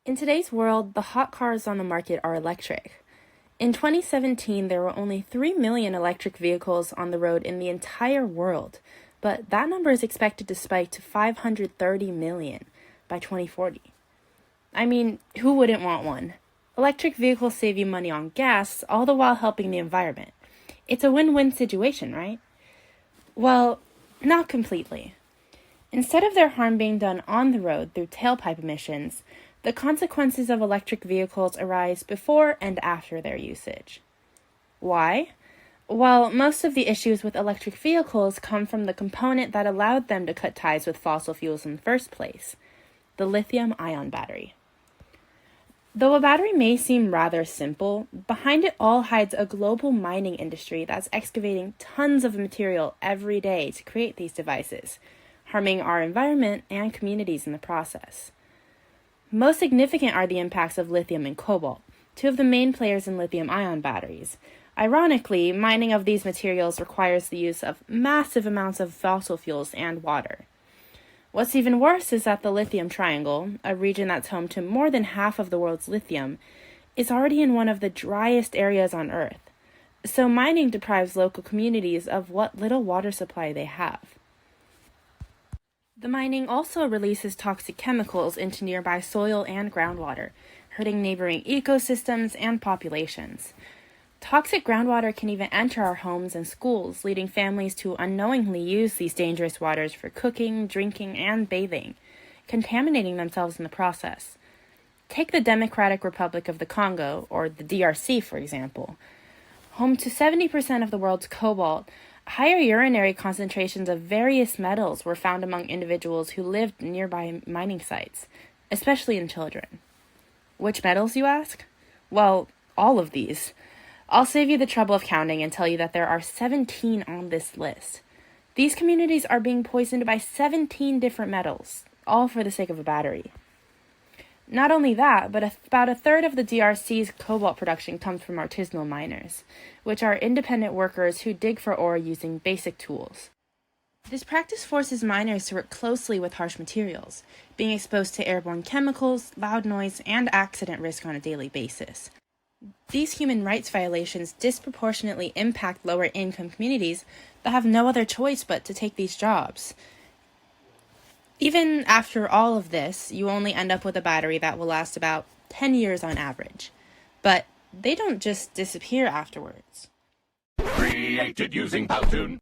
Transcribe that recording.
In today's world, the hot cars on the market are electric. In 2017, there were only 3 million electric vehicles on the road in the entire world, but that number is expected to spike to 530 million by 2040. I mean, who wouldn't want one? Electric vehicles save you money on gas, all the while helping the environment. It's a win-win situation, right? Well, not completely. Instead of their harm being done on the road through tailpipe emissions, the consequences of electric vehicles arise before and after their usage. Why? Well, most of the issues with electric vehicles come from the component that allowed them to cut ties with fossil fuels in the first place, the lithium-ion battery. Though a battery may seem rather simple, behind it all hides a global mining industry that's excavating tons of material every day to create these devices, harming our environment and communities in the process. Most significant are the impacts of lithium and cobalt, two of the main players in lithium-ion batteries. Ironically, mining of these materials requires the use of massive amounts of fossil fuels and water. What's even worse is that the Lithium Triangle, a region that's home to more than half of the world's lithium, is already in one of the driest areas on Earth. So mining deprives local communities of what little water supply they have. The mining also releases toxic chemicals into nearby soil and groundwater, hurting neighboring ecosystems and populations. Toxic groundwater can even enter our homes and schools, leading families to unknowingly use these dangerous waters for cooking, drinking, and bathing, contaminating themselves in the process. Take the Democratic Republic of the Congo, or the DRC, for example. Home to 70% of the world's cobalt, higher urinary concentrations of various metals were found among individuals who lived nearby mining sites, especially in children. Which metals, you ask? Well, all of these. I'll save you the trouble of counting and tell you that there are 17 on this list. These communities are being poisoned by 17 different metals, all for the sake of a battery. Not only that, but about a third of the DRC's cobalt production comes from artisanal miners, which are independent workers who dig for ore using basic tools. This practice forces miners to work closely with harsh materials, being exposed to airborne chemicals, loud noise, and accident risk on a daily basis. These human rights violations disproportionately impact lower-income communities that have no other choice but to take these jobs. Even after all of this, you only end up with a battery that will last about 10 years on average. But they don't just disappear afterwards. Created using Powtoon.